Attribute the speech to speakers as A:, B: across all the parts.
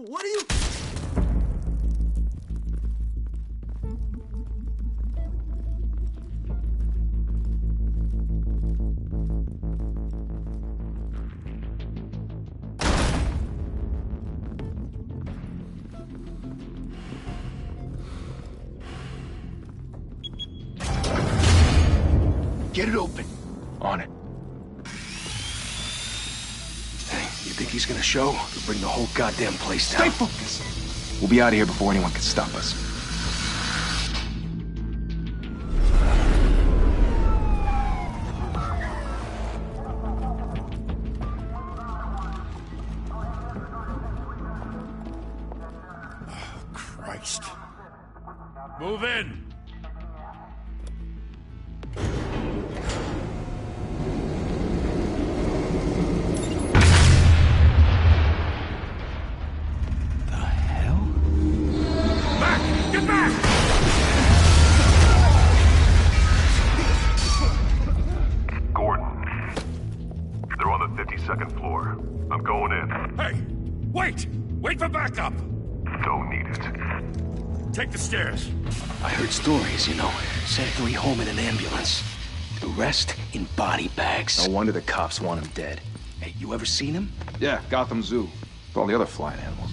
A: What are you...
B: Get it open. On it. Hey, you think he's gonna show? He'll bring the whole goddamn place down.
C: Stay focused. We'll be out of here before anyone can stop us.
A: Oh, Christ.
D: Move in!
E: Second floor. I'm going in.
D: Hey! Wait! Wait for backup!
E: Don't need it.
D: Take the stairs.
B: I heard stories, you know. Sent 3 home in an ambulance. The rest in body bags.
C: No wonder the cops want him dead.
B: Hey, you ever seen him?
C: Yeah, Gotham Zoo. With all the other flying animals.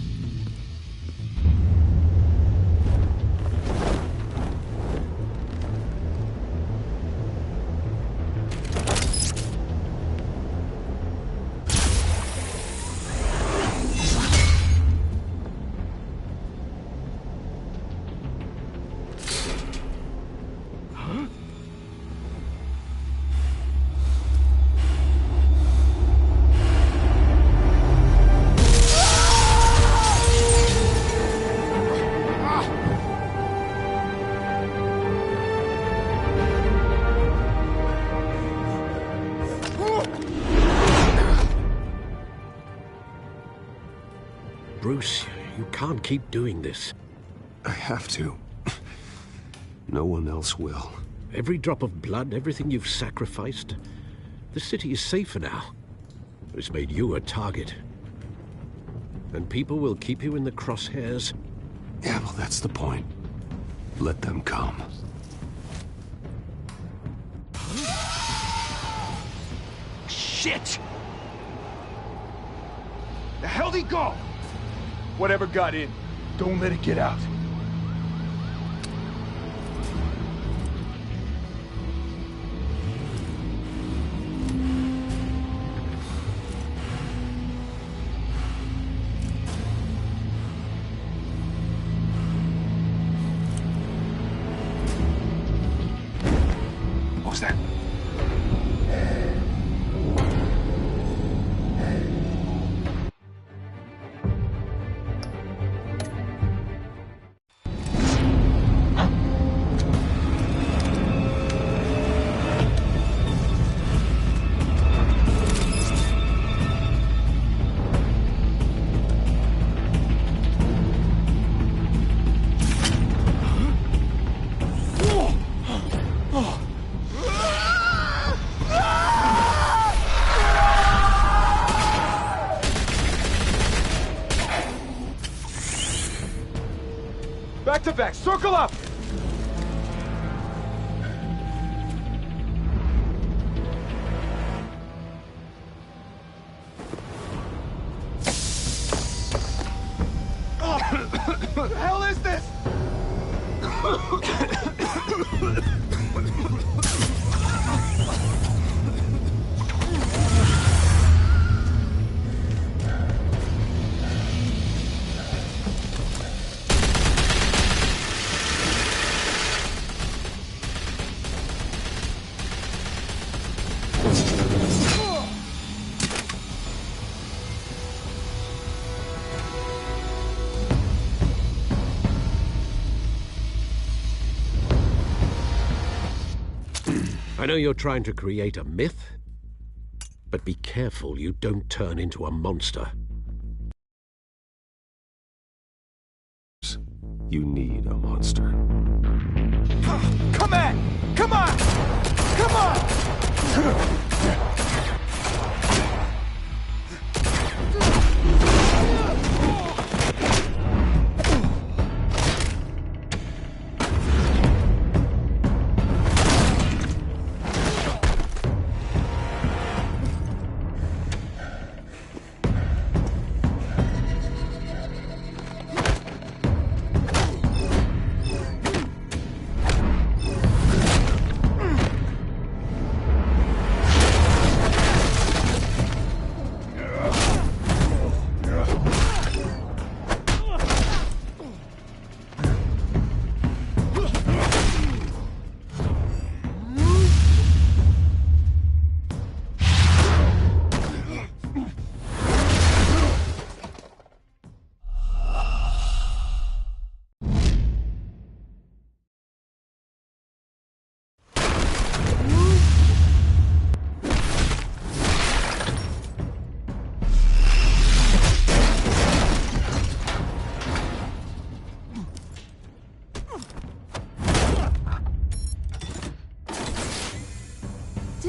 F: Bruce, you can't keep doing this.
G: I have to. No one else will.
F: Every drop of blood, everything you've sacrificed. The city is safer now. It's made you a target. And people will keep you in the crosshairs.
G: Yeah, well, that's the point. Let them come.
B: Shit!
C: The hell'd he go? Whatever got in, don't let it get out. What was that? Back to back, circle up! What the hell is this?
F: I know you're trying to create a myth, but be careful you don't turn into a monster.
G: You need a monster.
C: Come on! Come on! Come on!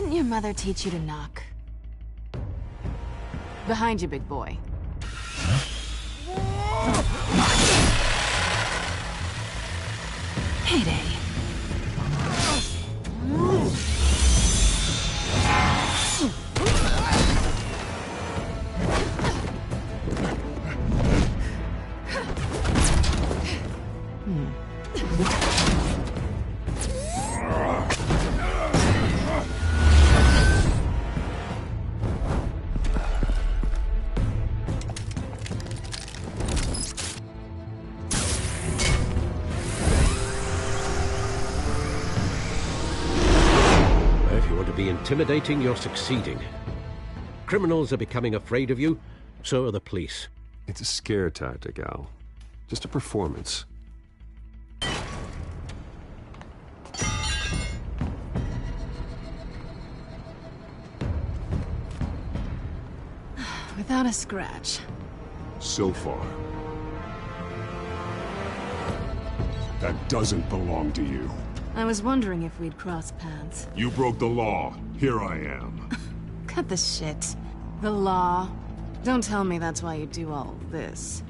H: Didn't your mother teach you to knock? Behind you, big boy. Heyday.
F: Intimidating, you're succeeding. Criminals are becoming afraid of you, so are the police.
G: It's a scare tactic, Al. Just a performance.
H: Without a scratch.
A: So far. That doesn't belong to you.
H: I was wondering if we'd cross paths.
A: You broke the law. Here I am.
H: Cut the shit. The law. Don't tell me that's why you do all this.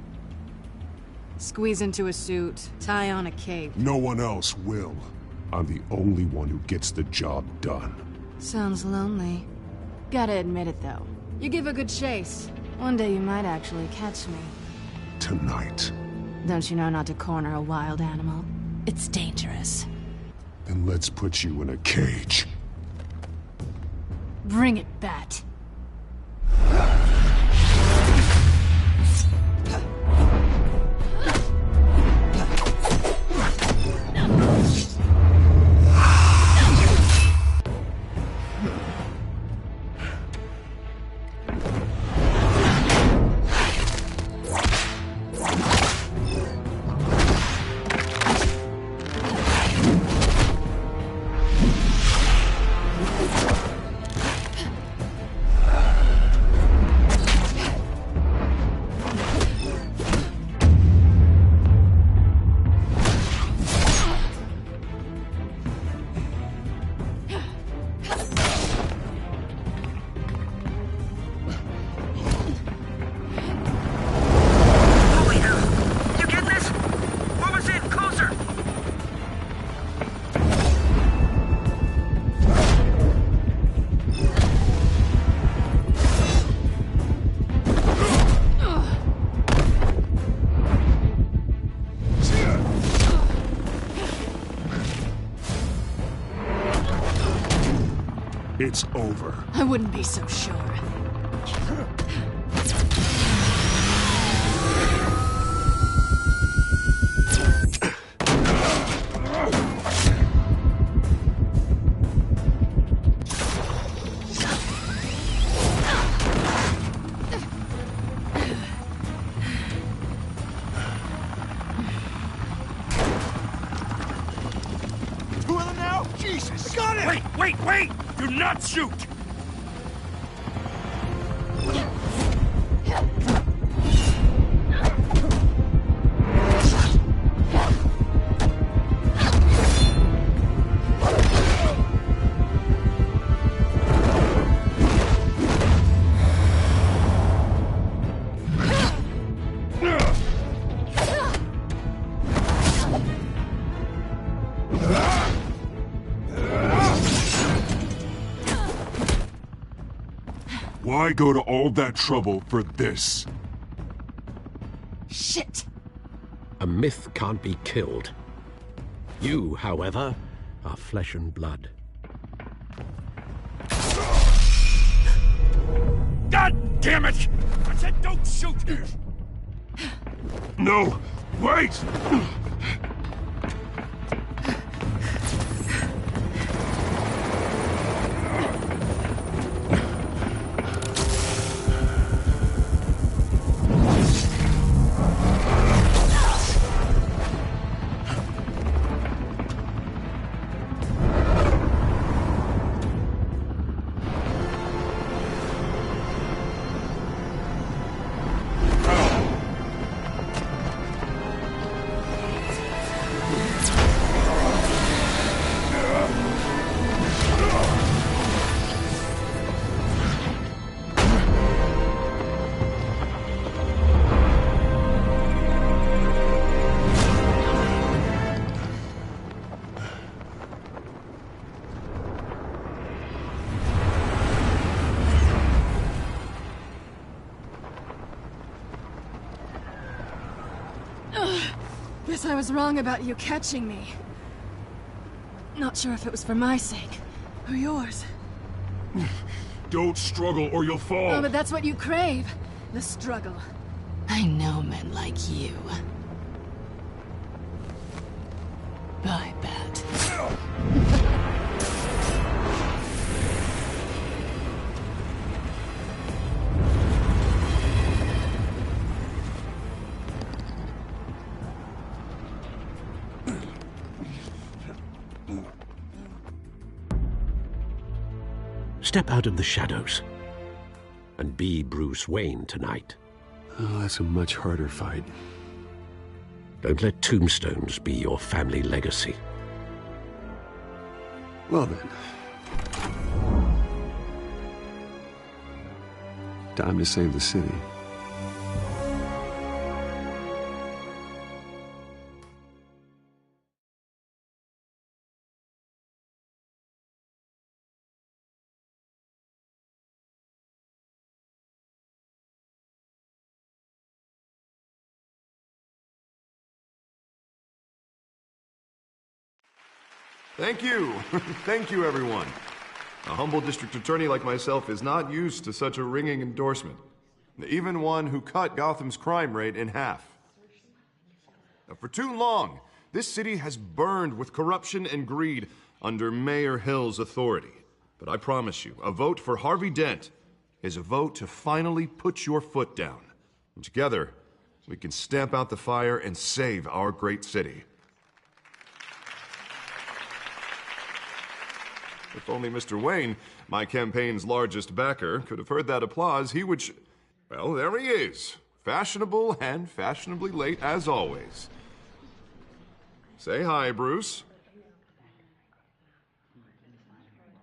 H: Squeeze into a suit, tie on a cape.
A: No one else will. I'm the only one who gets the job done.
H: Sounds lonely. Gotta admit it, though. You give a good chase. One day you might actually catch me.
A: Tonight.
H: Don't you know not to corner a wild animal? It's dangerous.
A: Then let's put you in a cage.
H: Bring it, Bat.
A: It's over.
H: I wouldn't be so sure.
C: Two of them now? Jesus! Got it!
D: Wait! Do not shoot!
A: Why go to all that trouble for this?
H: Shit!
F: A myth can't be killed. You, however, are flesh and blood.
D: God damn it! I said don't shoot!
A: No! Wait!
H: Guess I was wrong about you catching me. Not sure if it was for my sake, or yours.
A: Don't struggle or you'll fall.
H: Oh, but that's what you crave. The struggle. I know men like you. I bet.
F: Step out of the shadows and be Bruce Wayne tonight.
G: Oh, that's a much harder fight.
F: Don't let tombstones be your family legacy.
G: Well then. Time to save the city.
I: Thank you. Thank you, everyone. A humble district attorney like myself is not used to such a ringing endorsement. Even one who cut Gotham's crime rate in half. For too long, this city has burned with corruption and greed under Mayor Hill's authority. But I promise you, a vote for Harvey Dent is a vote to finally put your foot down. And together, we can stamp out the fire and save our great city. If only Mr. Wayne, my campaign's largest backer, could have heard that applause, he would well, there he is. Fashionable and fashionably late as always. Say hi, Bruce.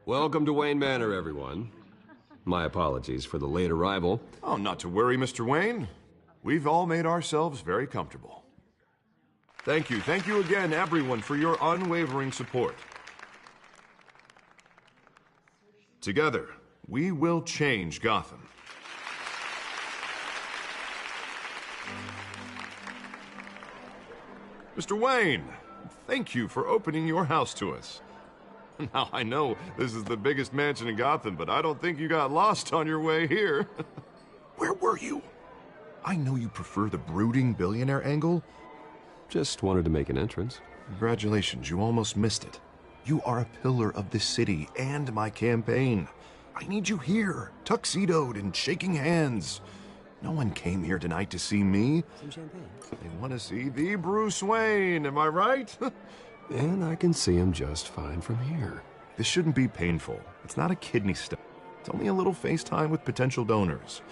G: Welcome to Wayne Manor, everyone. My apologies for the late arrival.
I: Oh, not to worry, Mr. Wayne. We've all made ourselves very comfortable. Thank you again, everyone, for your unwavering support. Together, we will change Gotham. Mr. Wayne, thank you for opening your house to us. Now, I know this is the biggest mansion in Gotham, but I don't think you got lost on your way here. Where were you? I know you prefer the brooding billionaire angle.
G: Just wanted to make an entrance.
I: Congratulations, you almost missed it. You are a pillar of this city and my campaign. I need you here, tuxedoed and shaking hands. No one came here tonight to see me.
G: Some champagne.
I: They want to see the Bruce Wayne, am I right?
G: And I can see him just fine from here.
I: This shouldn't be painful. It's not a kidney stone. It's only a little FaceTime with potential donors.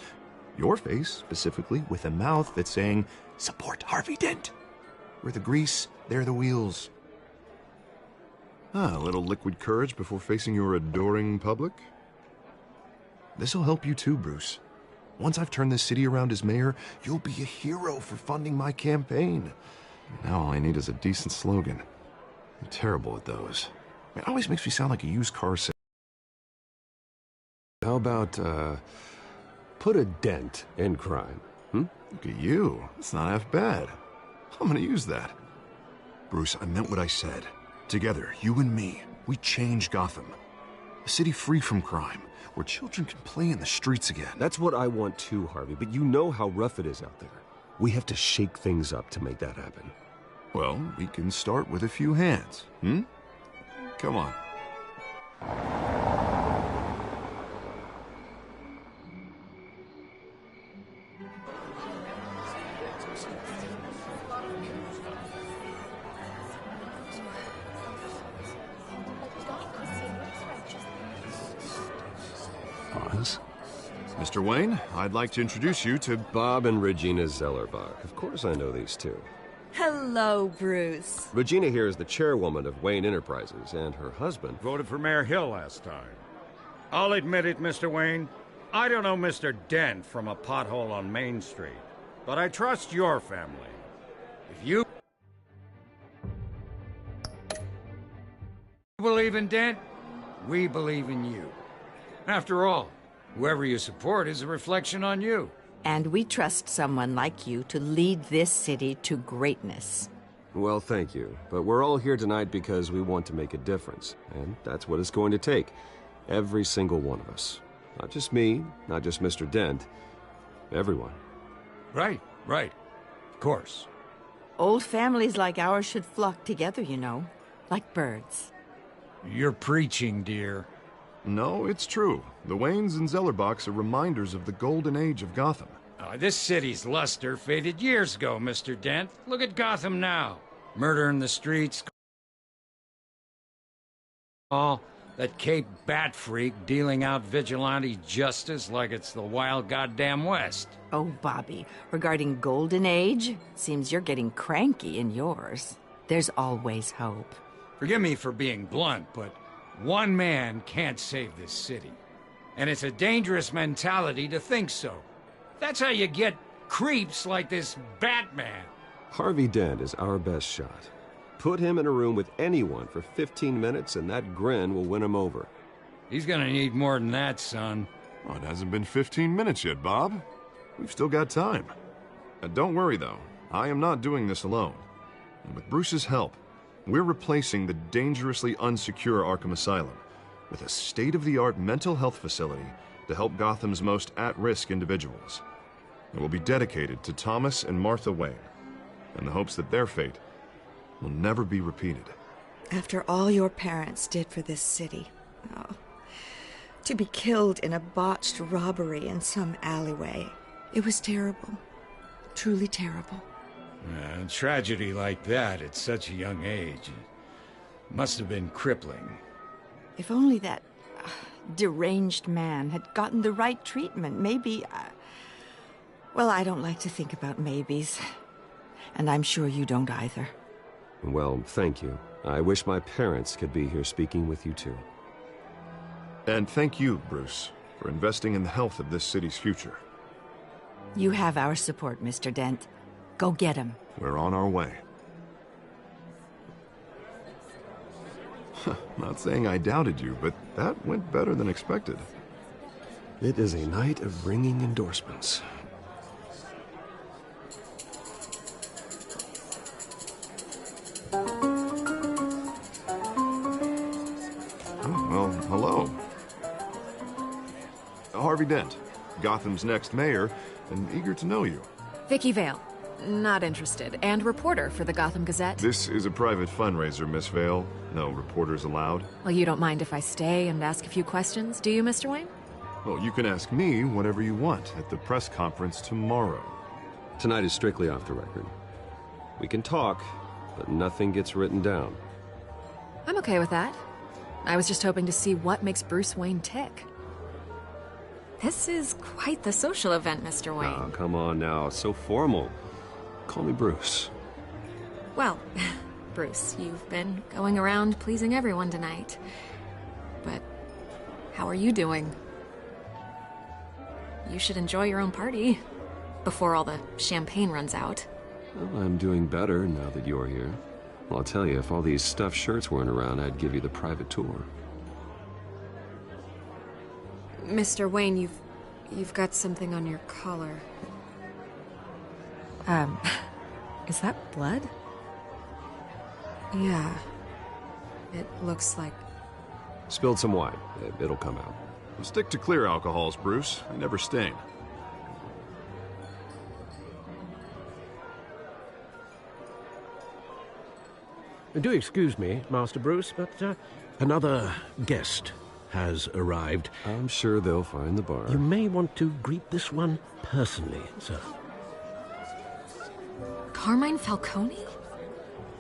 I: Your face, specifically, with a mouth that's saying, support Harvey Dent. We're the grease, they're the wheels. A little liquid courage before facing your adoring public. This'll help you too, Bruce. Once I've turned this city around as mayor, you'll be a hero for funding my campaign. Now all I need is a decent slogan. I'm terrible at those. It always makes me sound like a used car salesman.
G: How about, put a dent in crime,
I: Look at you. It's not half bad. I'm gonna use that. Bruce, I meant what I said. Together, you and me, we change Gotham. A city free from crime, where children can play in the streets again.
G: That's what I want too, Harvey, but you know how rough it is out there. We have to shake things up to make that happen.
I: Well, we can start with a few hands, Come on.
G: Pause.
I: Mr. Wayne, I'd like to introduce you to
G: Bob and Regina Zellerbach. Of course I know these two.
J: Hello, Bruce.
G: Regina here is the chairwoman of Wayne Enterprises, and her husband...
D: Voted for Mayor Hill last time. I'll admit it, Mr. Wayne. I don't know Mr. Dent from a pothole on Main Street, but I trust your family. If you believe in Dent, we believe in you. After all, whoever you support is a reflection on you.
J: And we trust someone like you to lead this city to greatness.
G: Well, thank you. But we're all here tonight because we want to make a difference. And that's what it's going to take. Every single one of us. Not just me, not just Mr. Dent. Everyone.
D: Right. Of course.
J: Old families like ours should flock together, you know. Like birds.
D: You're preaching, dear.
I: No, it's true. The Waynes and Zellerbachs are reminders of the golden age of Gotham.
D: This city's luster faded years ago, Mr. Dent. Look at Gotham now. Murder in the streets. All that Cape Bat Freak dealing out vigilante justice like it's the wild goddamn West.
J: Oh, Bobby, regarding Golden Age, seems you're getting cranky in yours. There's always hope.
D: Forgive me for being blunt, but one man can't save this city. And it's a dangerous mentality to think so. That's how you get creeps like this Batman.
G: Harvey Dent is our best shot. Put him in a room with anyone for 15 minutes and that grin will win him over.
D: He's gonna need more than that, son.
I: Oh, it hasn't been 15 minutes yet, Bob. We've still got time. Don't worry, though. I am not doing this alone. And with Bruce's help, we're replacing the dangerously unsecure Arkham Asylum with a state-of-the-art mental health facility to help Gotham's most at-risk individuals. It will be dedicated to Thomas and Martha Wayne, in the hopes that their fate will never be repeated.
K: After all your parents did for this city, to be killed in a botched robbery in some alleyway, it was terrible. Truly terrible.
D: A tragedy like that at such a young age must have been crippling.
J: If only that deranged man had gotten the right treatment, maybe... well, I don't like to think about maybes. And I'm sure you don't either.
G: Well, thank you. I wish my parents could be here speaking with you too.
I: And thank you, Bruce, for investing in the health of this city's future.
J: You have our support, Mr. Dent. Go get him.
I: We're on our way. Not saying I doubted you, but that went better than expected.
G: It is a night of ringing endorsements.
I: Well, hello. Harvey Dent, Gotham's next mayor, and eager to know you.
L: Vicky Vale. Not interested. And reporter for the Gotham Gazette.
I: This is a private fundraiser, Miss Vale. No reporters allowed.
L: Well, you don't mind if I stay and ask a few questions, do you, Mr. Wayne?
I: Well, you can ask me whatever you want at the press conference tomorrow.
G: Tonight is strictly off the record. We can talk, but nothing gets written down.
L: I'm okay with that. I was just hoping to see what makes Bruce Wayne tick. This is quite the social event, Mr. Wayne.
G: Oh, come on now. It's so formal. Call me Bruce.
L: Well, Bruce, you've been going around pleasing everyone tonight. But how are you doing? You should enjoy your own party before all the champagne runs out.
G: Well, I'm doing better now that you're here. Well, I'll tell you, if all these stuffed shirts weren't around, I'd give you the private tour.
L: Mr. Wayne, you've got something on your collar. Is that blood? Yeah. It looks like...
G: Spilled some wine. It'll come out.
I: We'll stick to clear alcohols, Bruce. They never stain.
F: Do excuse me, Master Bruce, but another guest has arrived.
G: I'm sure they'll find the bar.
F: You may want to greet this one personally, sir.
L: Carmine Falcone?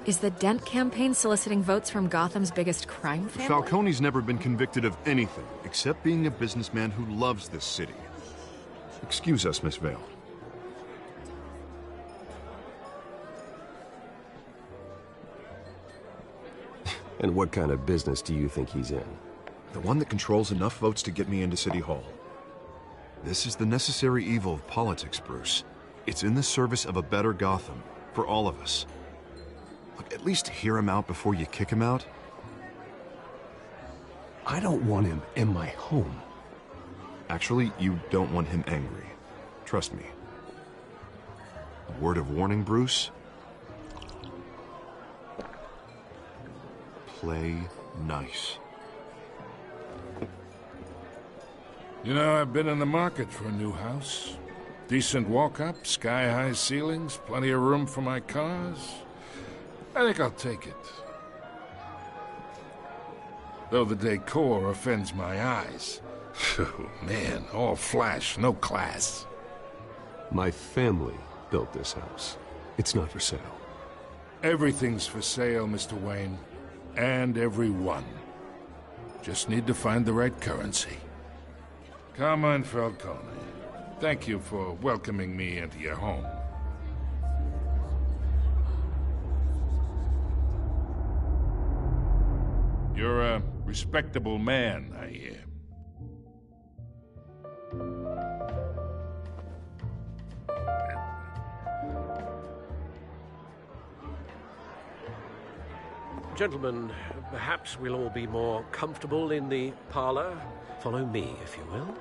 L: Is the Dent campaign soliciting votes from Gotham's biggest crime family?
I: Falcone's never been convicted of anything, except being a businessman who loves this city. Excuse us, Miss Vale.
G: And what kind of business do you think he's in?
I: The one that controls enough votes to get me into City Hall. This is the necessary evil of politics, Bruce. It's in the service of a better Gotham, for all of us. Look, at least hear him out before you kick him out.
A: I don't want him in my home.
I: Actually, you don't want him angry. Trust me. A word of warning, Bruce? play nice.
M: You know, I've been in the market for a new house. Decent walk-up, sky-high ceilings, plenty of room for my cars. I think I'll take it. Though the decor offends my eyes. Oh, man, all flash, no class.
G: My family built this house. It's not for sale.
M: Everything's for sale, Mr. Wayne. And everyone. Just need to find the right currency. Carmine Falcone, thank you for welcoming me into your home. You're a respectable man, I hear.
F: Gentlemen, perhaps we'll all be more comfortable in the parlor. Follow me, if you will.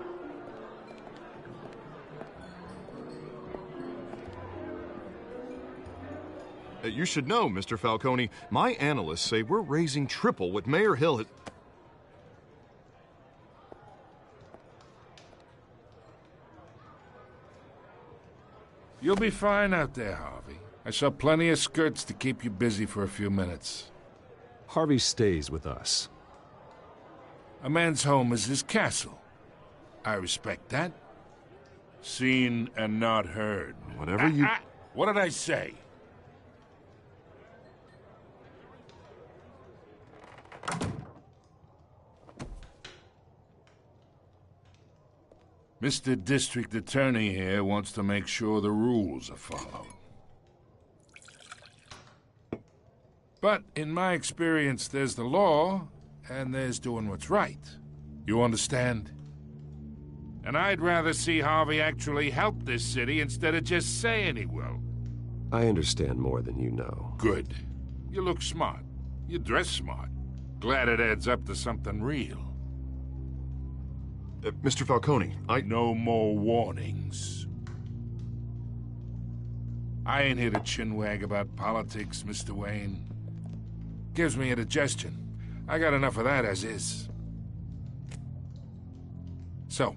I: You should know, Mr. Falcone, my analysts say we're raising triple what Mayor Hill has...
M: You'll be fine out there, Harvey. I saw plenty of skirts to keep you busy for a few minutes.
G: Harvey stays with us.
M: A man's home is his castle. I respect that. Seen and not heard.
I: Whatever you...
M: What did I say? Mr. District Attorney here wants to make sure the rules are followed. But in my experience, there's the law, and there's doing what's right. You understand? And I'd rather see Harvey actually help this city instead of just saying he will.
G: I understand more than you know.
M: Good. You look smart. You dress smart. Glad it adds up to something real.
I: Mr. Falcone,
M: No more warnings. I ain't here to chinwag about politics, Mr. Wayne. Gives me indigestion. I got enough of that as is. So,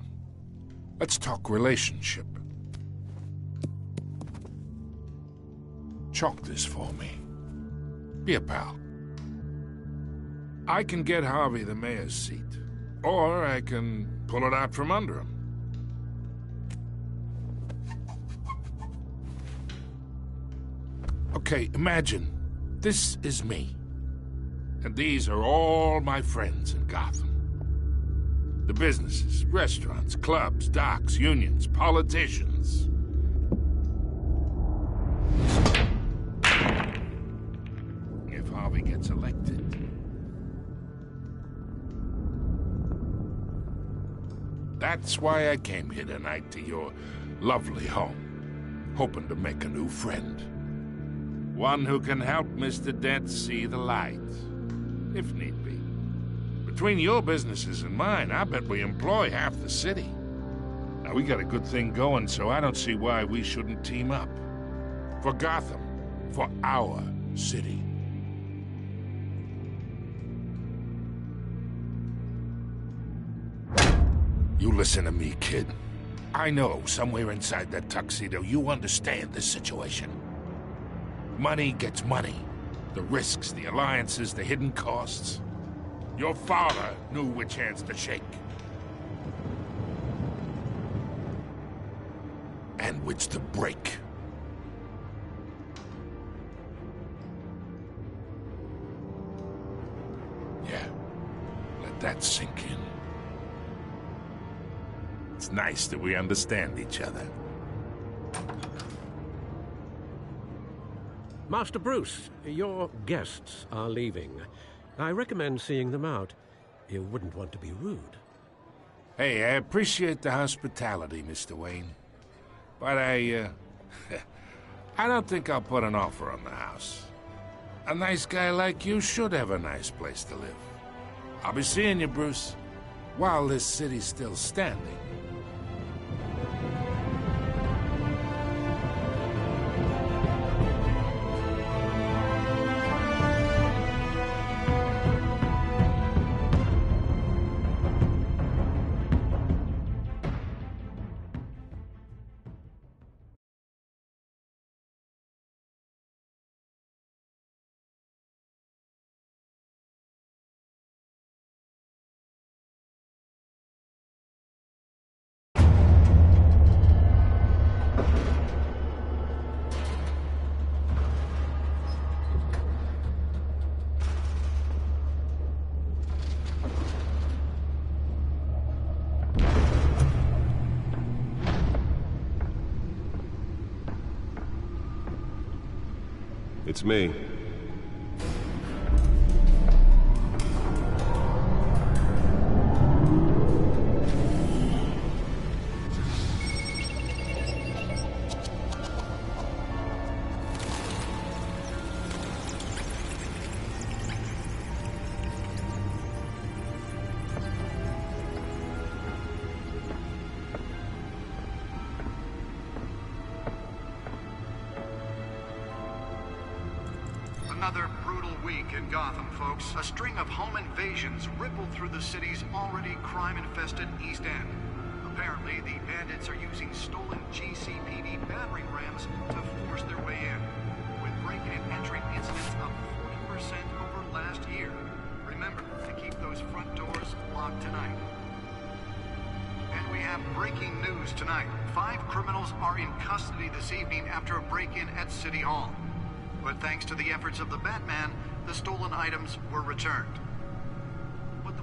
M: let's talk relationship. Chalk this for me. Be a pal. I can get Harvey the mayor's seat, or I can pull it out from under him. Okay, imagine this is me. And these are all my friends in Gotham. The businesses, restaurants, clubs, docks, unions, politicians. If Harvey gets elected. That's why I came here tonight to your lovely home, hoping to make a new friend. One who can help Mr. Dent see the light, if need be. Between your businesses and mine, I bet we employ half the city. Now, we got a good thing going, so I don't see why we shouldn't team up. For Gotham, for our city. You listen to me, kid. I know somewhere inside that tuxedo you understand this situation. Money gets money. The risks, the alliances, the hidden costs. Your father knew which hands to shake. And which to break. Yeah, let that sink in. It's nice that we understand each other.
F: Master Bruce, your guests are leaving. I recommend seeing them out. You wouldn't want to be rude.
M: Hey, I appreciate the hospitality, Mr. Wayne. But I don't think I'll put an offer on the house. A nice guy like you should have a nice place to live. I'll be seeing you, Bruce, while this city's still standing.
G: me.
N: Another brutal week in Gotham, folks. A string of home invasions rippled through the city's already crime-infested East End. Apparently, the bandits are using stolen GCPD battering rams to force their way in, with break-in and entry incidents up 40% over last year. Remember to keep those front doors locked tonight. And we have breaking news tonight. 5 criminals are in custody this evening after a break-in at City Hall. But thanks to the efforts of the Batman, the stolen items were returned.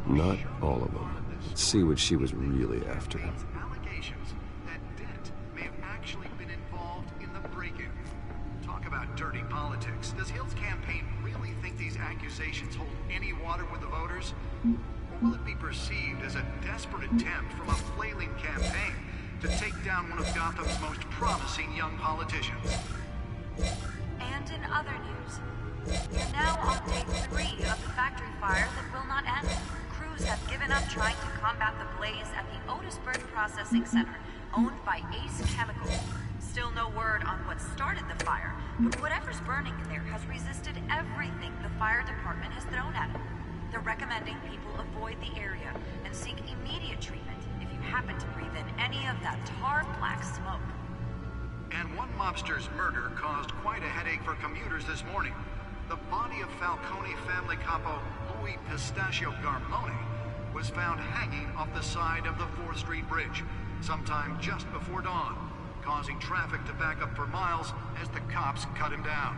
G: Not all of them. Let's see what she was really after.
N: Allegations that Dent may have actually been involved in the break-in. Talk about dirty politics. Does Hill's campaign really think these accusations hold any water with the voters? Or will it be perceived as a desperate attempt from a flailing campaign to take down one of Gotham's most promising young politicians?
O: And in other news, we're now on day 3 of the factory fire that will not end. Crews have given up trying to combat the blaze at the Otisburg Processing Center, owned by Ace Chemical. Still no word on what started the fire, but whatever's burning in there has resisted everything the fire department has thrown at it. They're recommending people avoid the area and seek immediate treatment if you happen to breathe in any of that tar black smoke.
N: And one mobster's murder caused quite a headache for commuters this morning. The body of Falcone family capo Louis Pistachio Garmone was found hanging off the side of the 4th Street Bridge sometime just before dawn, causing traffic to back up for miles as the cops cut him down.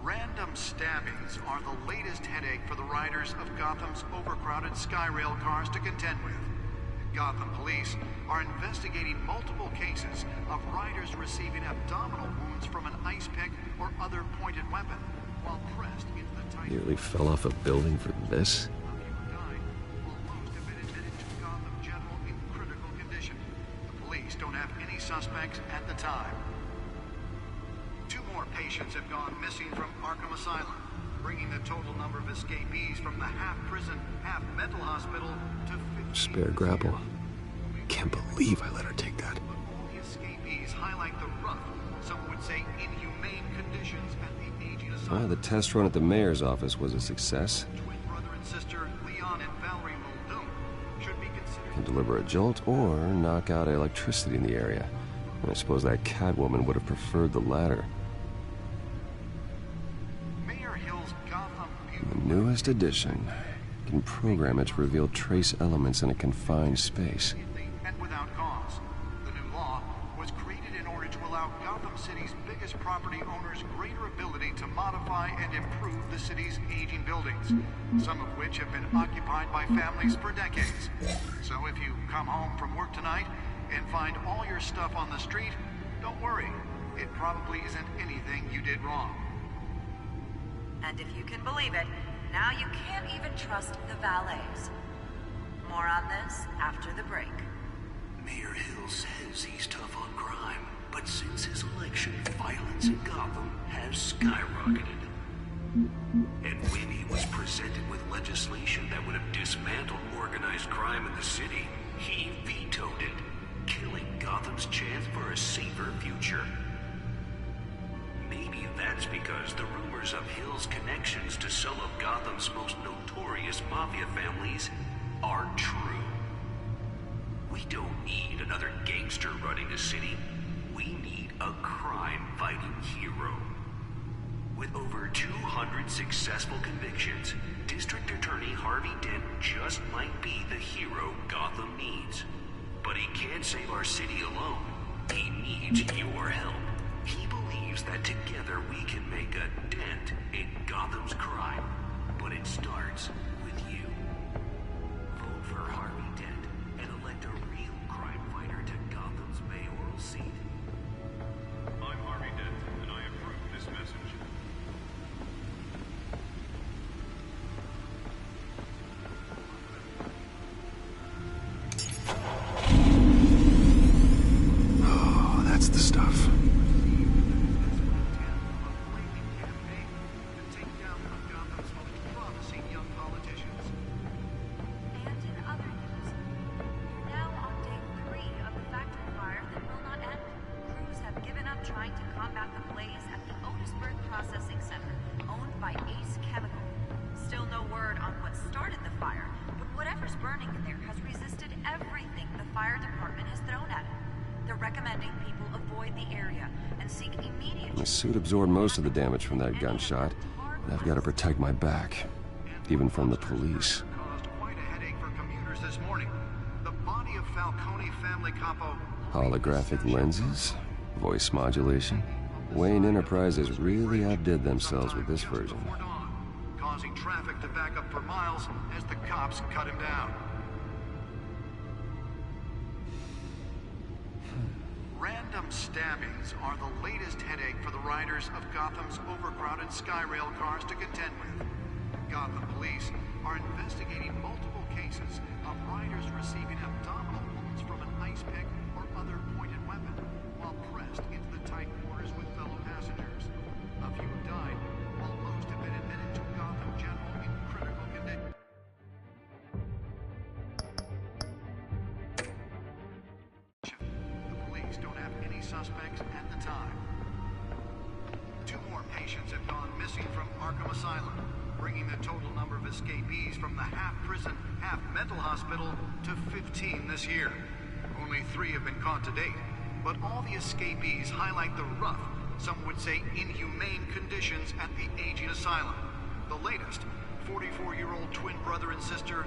N: Random stabbings are the latest headache for the riders of Gotham's overcrowded Skyrail cars to contend with. Gotham police are investigating multiple cases of riders receiving abdominal wounds from an ice pick or other pointed weapon while pressed into the tight...
G: Nearly fell off a building for this?
N: Most have been admitted to Gotham General in critical condition. The police don't have any suspects at the time. 2 more patients have gone missing from Arkham Asylum, bringing the total number of escapees from the half-prison, half-mental hospital to 15.
G: Spare grapple. Can't believe I let her take that.
N: The escapees highlight the rough, some would say inhumane conditions at the aging asylum.
G: Well, the test run at the mayor's office was a success.
N: Twin brother and sister Leon and Valerie Muldoon should be considered...
G: Can deliver a jolt or knock out electricity in the area. And I suppose that Catwoman would have preferred the latter.
N: Mayor Hill's Gotham...
G: The newest addition can program it to reveal trace elements in a confined space.
N: And without cause. The new law was created in order to allow Gotham City's biggest property owners greater ability to modify and improve the city's aging buildings, some of which have been occupied by families for decades. So if you come home from work tonight and find all your stuff on the street, don't worry. It probably isn't anything you did wrong.
O: And if you can believe it, now you can't even trust the valets. More on this after the break.
B: Mayor Hill says he's tough on crime, but since his election, violence in Gotham has skyrocketed. And when he was presented with legislation that would have dismantled organized crime in the city, he vetoed it, killing Gotham's chance for a safer future. Maybe that's because the rumors of Hill's connections to some of Gotham's most notorious mafia families are true. We don't need another gangster running the city. We need a crime-fighting hero. With over 200 successful convictions, District Attorney Harvey Dent just might be the hero Gotham needs. But he can't save our city alone. He needs your help. He believes that together we can make a dent in Gotham's crime. But it starts with you. Vote for Harvey Dent and elect a real crime fighter to Gotham's mayoral seat.
G: suit absorbed most of the damage from that gunshot, and I've got to protect my back, even from the police.
N: Caused quite a headache for commuters this morning. The body of Falcone family capo...
G: Holographic lenses? Voice modulation? Wayne Enterprises really outdid themselves with this version.
N: Causing traffic to back up for miles as the cops cut him down. Random stabbings are the latest headache for the riders of Gotham's overcrowded Skyrail cars to contend with. Gotham police are investigating multiple cases of riders receiving abdominal wounds from an ice pick or other pointed weapon while pressed into the tight quarters with fellow passengers. A few died, while most have been admitted to Gotham General in critical condition. The police don't have any suspects at the time. 2 more patients have gone missing from Arkham Asylum, bringing the total number of escapees from the half-prison, half-mental hospital to 15 this year. Only 3 have been caught to date, but all the escapees highlight the rough, some would say inhumane conditions at the aging asylum. The latest, 44-year-old twin brother and sister